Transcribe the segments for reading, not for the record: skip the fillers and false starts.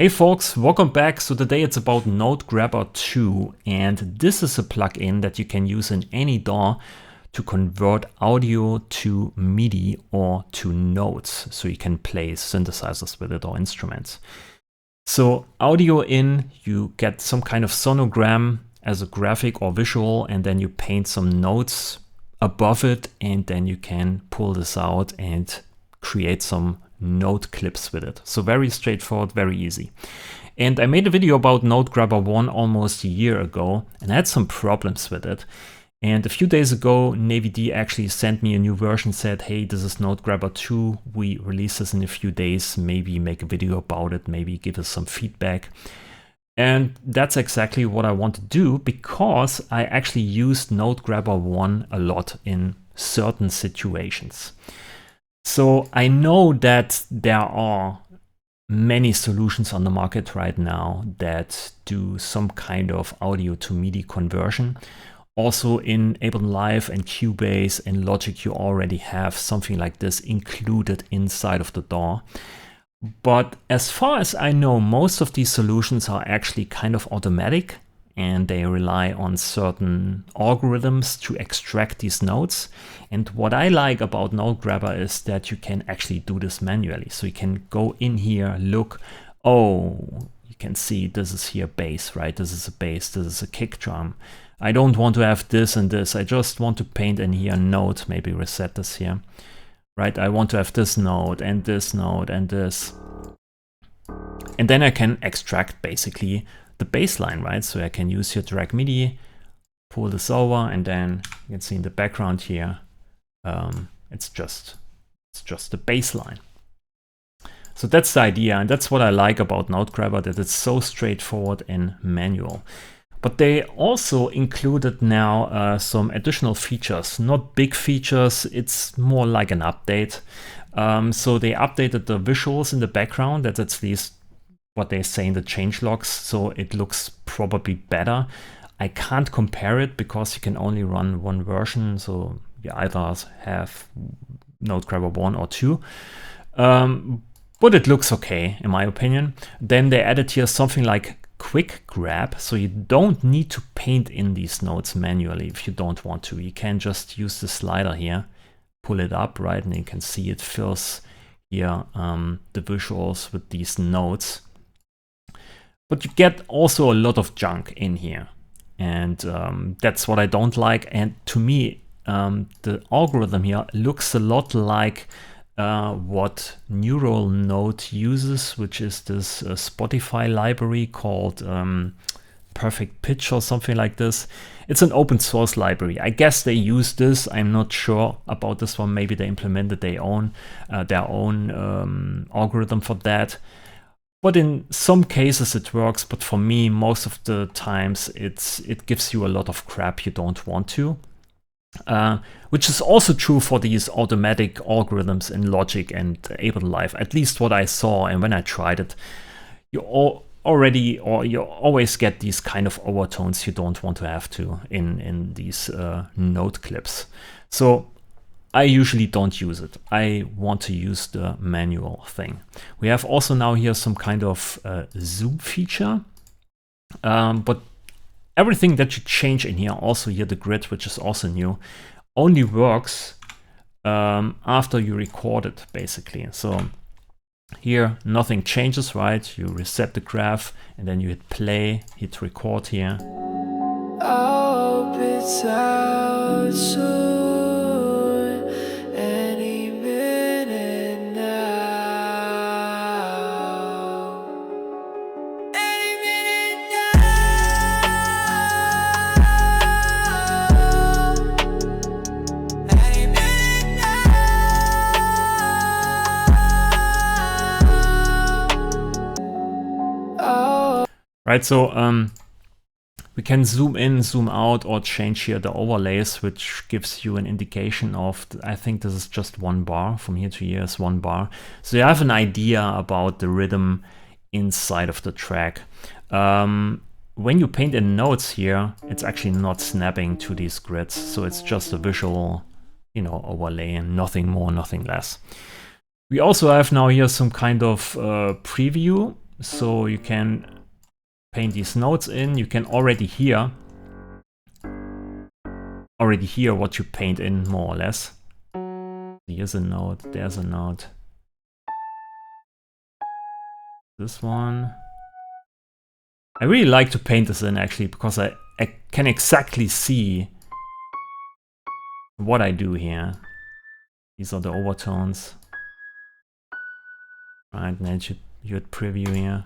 Hey folks, welcome back. So today it's about Note Grabber 2, and this is a plugin that you can use in any DAW to convert audio to MIDI or to notes, so you can play synthesizers with it or instruments. So audio in, you get some kind of sonogram as a graphic or visual, and then you paint some notes above it, and then you can pull this out and create some note clips with it. So very straightforward, very easy. And I made a video about Note Grabber 1 almost a year ago and I had some problems with it. And a few days ago, Navy D actually sent me a new version, said, hey, this is Note Grabber 2. We release this in a few days, maybe make a video about it, maybe give us some feedback. And that's exactly what I want to do, because I actually used Note Grabber 1 a lot in certain situations. So I know that there are many solutions on the market right now that do some kind of audio to MIDI conversion. Also in Ableton Live and Cubase and Logic, you already have something like this included inside of the DAW. But as far as I know, most of these solutions are actually kind of automatic, and they rely on certain algorithms to extract these notes. And what I like about Note Grabber is that you can actually do this manually. So you can go in here, look, oh, you can see this is here bass, right? This is a bass, this is a kick drum. I don't want to have this and this. I just want to paint in here a note, maybe reset this here, right? I want to have this note and this note and this. And then I can extract basically the baseline, right? So I can use here drag MIDI, pull this over, and then you can see in the background here, it's just the baseline. So that's the idea, and that's what I like about Note Grabber, that it's so straightforward and manual. But they also included now some additional features, not big features, it's more like an update. So they updated the visuals in the background, that's at least what they say in the changelogs, so it looks probably better. I can't compare it because you can only run one version, so you either have Note Grabber 1 or 2. But it looks okay, in my opinion. Then they added here something like quick grab, so you don't need to paint in these notes manually if you don't want to. You can just use the slider here, pull it up, right, and you can see it fills here the visuals with these notes. But you get also a lot of junk in here, and that's what I don't like. And to me, the algorithm here looks a lot like what Neural Note uses, which is this Spotify library called Perfect Pitch or something like this. It's an open source library. I guess they use this. I'm not sure about this one. Maybe they implemented their own algorithm for that. But in some cases it works, but for me, most of the times it gives you a lot of crap you don't want to. Which is also true for these automatic algorithms in Logic and Ableton Live, at least what I saw. And when I tried it, you always get these kind of overtones you don't want to have to in these note clips. So I usually don't use it. I want to use the manual thing. We have also now here some kind of zoom feature, but everything that you change in here, also here the grid, which is also new, only works after you record it, basically. So here nothing changes, right? You reset the graph and then you hit play, hit record here. It's out soon. Right, so we can zoom in, zoom out, or change here the overlays, which gives you an indication of, I think this is just 1 bar, from here to here is 1 bar. So you have an idea about the rhythm inside of the track. When you paint in notes here, it's actually not snapping to these grids, so it's just a visual, overlay and nothing more, nothing less. We also have now here some kind of preview so you can paint these notes in. You can already hear what you paint in, more or less. Here's a note, there's a note. This one. I really like to paint this in, actually, because I can exactly see what I do here. These are the overtones. Right, and then you hit preview here.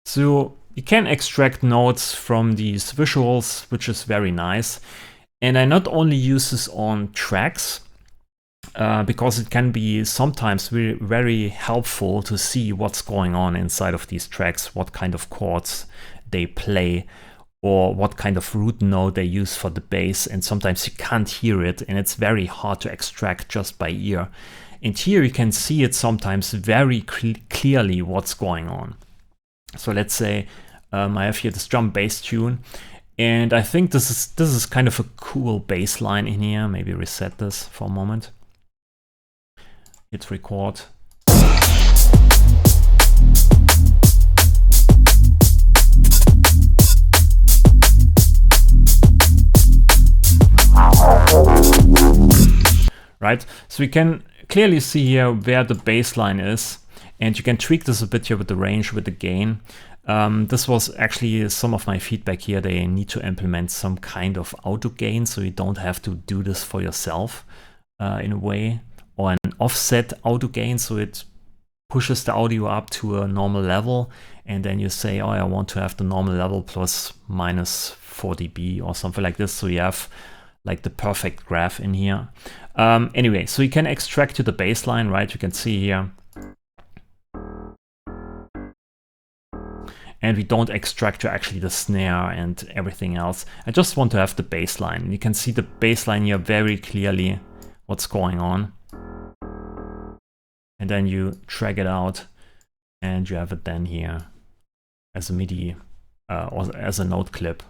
So you can extract notes from these visuals, which is very nice. And I not only use this on tracks, because it can be sometimes very helpful to see what's going on inside of these tracks, what kind of chords they play, or what kind of root note they use for the bass. And sometimes you can't hear it, and it's very hard to extract just by ear. And here you can see it sometimes very clearly what's going on. So let's say I have here this drum bass tune, and I think this is kind of a cool bass line in here. Maybe reset this for a moment. Hit record. Right, so we can clearly see here where the bass line is, and you can tweak this a bit here with the range, with the gain. This was actually some of my feedback here. They need to implement some kind of auto gain, so you don't have to do this for yourself in a way, or an offset auto gain, so it pushes the audio up to a normal level, and then you say, oh, I want to have the normal level plus minus 4 dB or something like this, so you have like the perfect graph in here. Anyway, so you can extract to the baseline, right? You can see here. And we don't extract to actually the snare and everything else. I just want to have the bass line. And you can see the bass line here very clearly what's going on. And then you drag it out and you have it then here as a MIDI or as a note clip.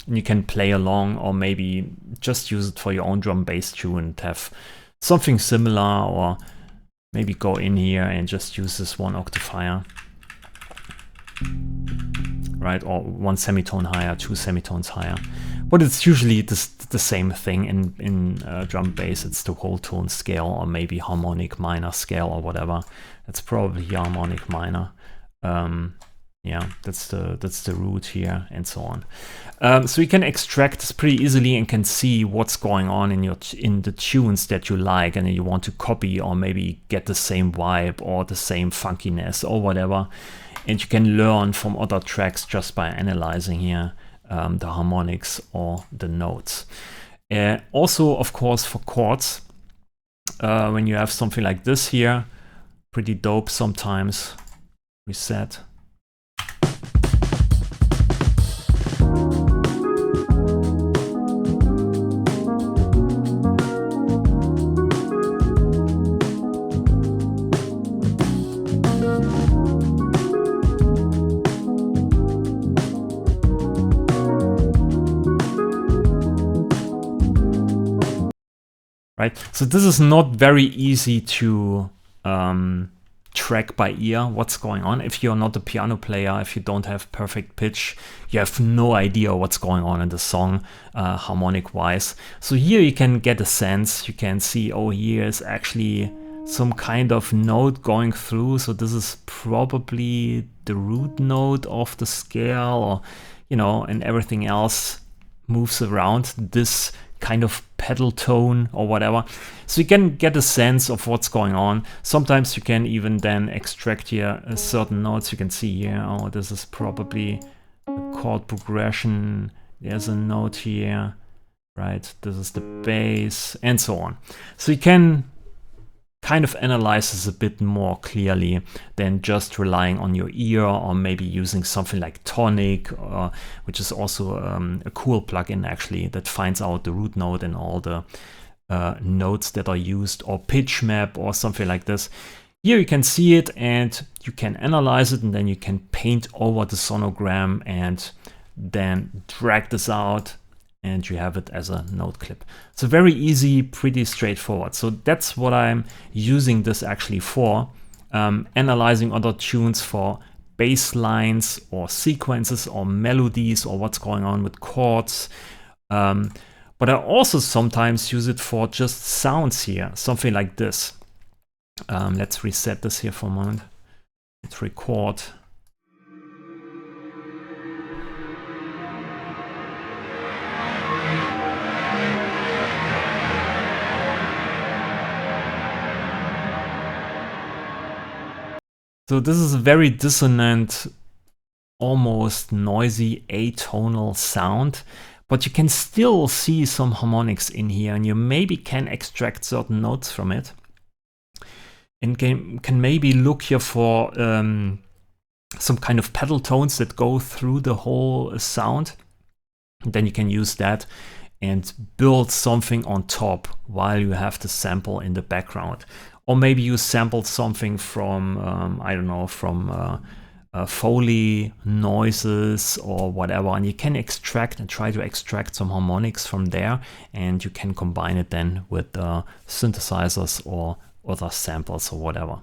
And you can play along, or maybe just use it for your own drum bass tune and have something similar, or maybe go in here and just use this one octave higher, right? Or one semitone higher, two semitones higher. But it's usually the same thing in drum bass. It's the whole tone scale, or maybe harmonic minor scale, or whatever. It's probably harmonic minor. Yeah, that's the root here, and so on. So you can extract this pretty easily and can see what's going on in the tunes that you like and you want to copy, or maybe get the same vibe or the same funkiness or whatever. And you can learn from other tracks just by analyzing here the harmonics or the notes. Also, of course, for chords, when you have something like this here, pretty dope sometimes. Reset. Right, so this is not very easy to track by ear what's going on. If you're not a piano player, if you don't have perfect pitch, you have no idea what's going on in the song harmonic wise. So here you can get a sense. You can see, oh, here is actually some kind of note going through. So this is probably the root note of the scale, or, you know, and everything else moves around this kind of pedal tone or whatever. So you can get a sense of what's going on. Sometimes you can even then extract here certain notes. You can see here, oh, this is probably a chord progression. There's a note here, right? This is the bass, and so on. So you can kind of analyze this a bit more clearly than just relying on your ear, or maybe using something like Tonic, which is also a cool plugin actually that finds out the root note and all the notes that are used, or Pitch Map or something like this. Here you can see it and you can analyze it, and then you can paint over the sonogram and then drag this out and you have it as a note clip. So very easy, pretty straightforward. So that's what I'm using this actually for, analyzing other tunes for bass lines or sequences or melodies or what's going on with chords. But I also sometimes use it for just sounds here, something like this. Let's reset this here for a moment. Let's record. So this is a very dissonant, almost noisy atonal sound, but you can still see some harmonics in here, and you maybe can extract certain notes from it. And can maybe look here for some kind of pedal tones that go through the whole sound. And then you can use that and build something on top while you have the sample in the background. Or maybe you sampled something from, I don't know, from Foley noises or whatever, and you can extract and try to extract some harmonics from there, and you can combine it then with synthesizers or other samples or whatever.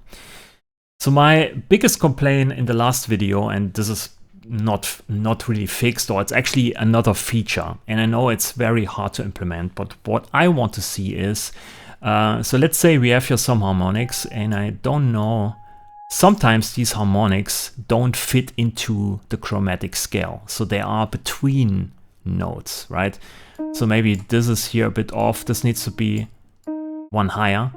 So my biggest complaint in the last video, and this is not really fixed, or it's actually another feature, and I know it's very hard to implement, but what I want to see is, so let's say we have here some harmonics, and I don't know, sometimes these harmonics don't fit into the chromatic scale, so they are between notes, right? So maybe this is here a bit off, this needs to be one higher,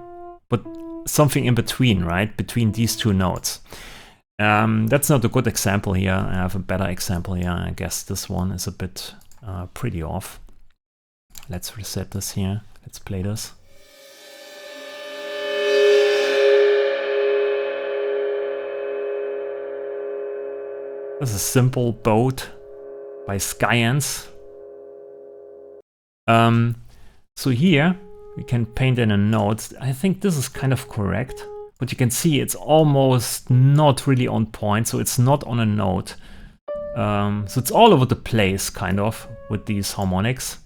but something in between, right? Between these two notes. That's not a good example here. I have a better example here. I guess this one is a bit pretty off. Let's reset this here. Let's play this. This is a simple boat by Skyans. So here we can paint in a note. I think this is kind of correct, but you can see it's almost not really on point, so it's not on a note. So it's all over the place, kind of, with these harmonics.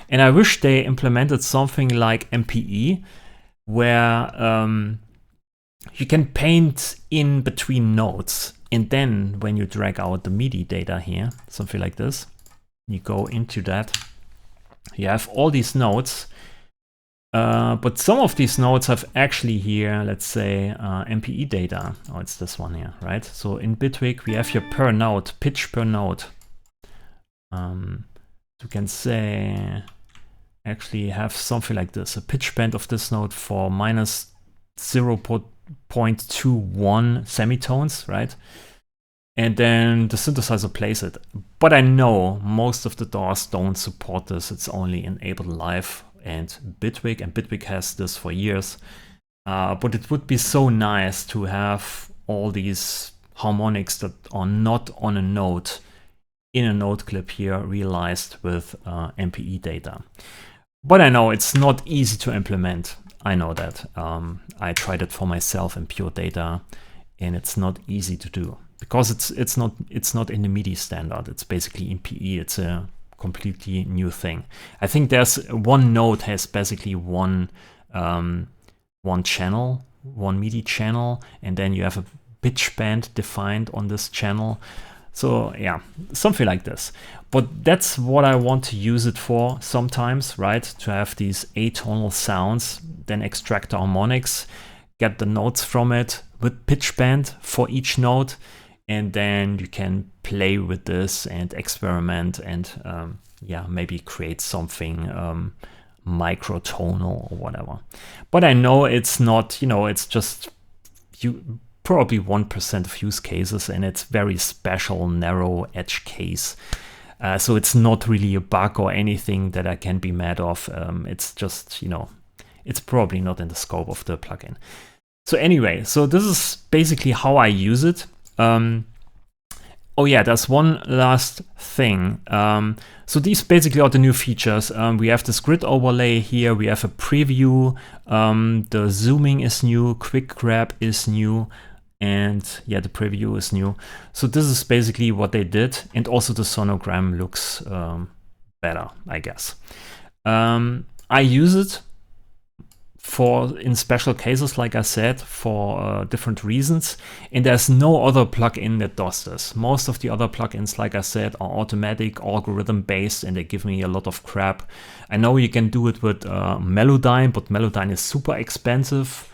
And I wish they implemented something like MPE, where you can paint in between notes, and then when you drag out the MIDI data here, something like this, you go into that, you have all these notes, but some of these notes have actually here, let's say, MPE data. Oh, it's this one here, right? So in Bitwig, we have here per note, pitch per note. You can say, actually have something like this, a pitch bend of this note for minus 0.21 semitones, right? And then the synthesizer plays it. But I know most of the DAWs don't support this. It's only in Ableton Live and Bitwig has this for years. But it would be so nice to have all these harmonics that are not on a note in a note clip here realized with MPE data. But I know it's not easy to implement. I know that. I tried it for myself in Pure Data, and it's not easy to do because it's not in the MIDI standard. It's basically in PE. It's a completely new thing. I think there's one node has basically one channel, one MIDI channel, and then you have a pitch band defined on this channel. So yeah, something like this. But that's what I want to use it for sometimes, right? To have these atonal sounds, then extract the harmonics, get the notes from it with pitch bend for each note, and then you can play with this and experiment and yeah, maybe create something microtonal or whatever. But I know it's not, you know, it's just probably 1% of use cases, and it's very special, narrow edge case. So it's not really a bug or anything that I can be mad of. It's just, you know, it's probably not in the scope of the plugin. So anyway, so this is basically how I use it. Oh yeah, there's one last thing. So these basically are the new features. We have this grid overlay here. We have a preview. The zooming is new. Quick grab is new. And yeah, the preview is new. So this is basically what they did. And also the sonogram looks better, I guess. I use it in special cases, like I said, for different reasons. And there's no other plugin that does this. Most of the other plugins, like I said, are automatic, algorithm based, and they give me a lot of crap. I know you can do it with Melodyne, but Melodyne is super expensive.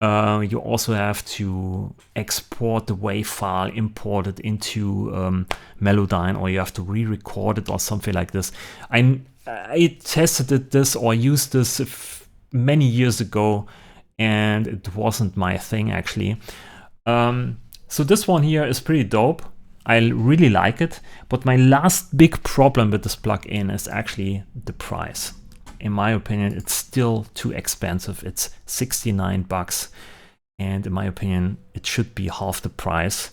You also have to export the WAV file, import it into Melodyne, or you have to re-record it or something like this. I tested this or used this many years ago, and it wasn't my thing actually. So this one here is pretty dope. I really like it, but my last big problem with this plugin is actually the price. In my opinion, it's still too expensive. It's 69 bucks. And in my opinion, it should be half the price.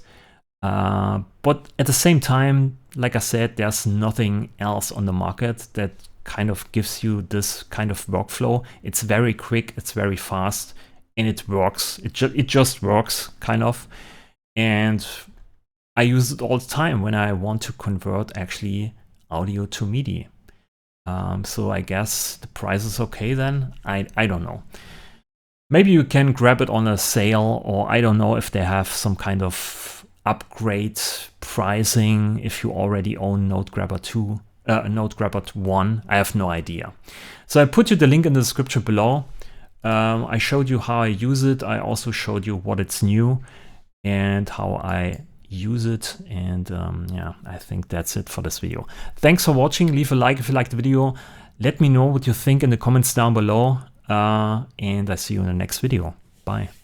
But at the same time, like I said, there's nothing else on the market that kind of gives you this kind of workflow. It's very quick, it's very fast, and it works. It just works, kind of. And I use it all the time when I want to convert actually audio to MIDI. So I guess the price is okay then. I don't know. Maybe you can grab it on a sale, or I don't know if they have some kind of upgrade pricing if you already own NoteGrabber 2, NoteGrabber 1. I have no idea. So I put you the link in the description below. I showed you how I use it. I also showed you what it's new and how I use it. And yeah, I think that's it for this video. Thanks for watching. Leave a like if you liked the video. Let me know what you think in the comments down below. And I see you in the next video. Bye.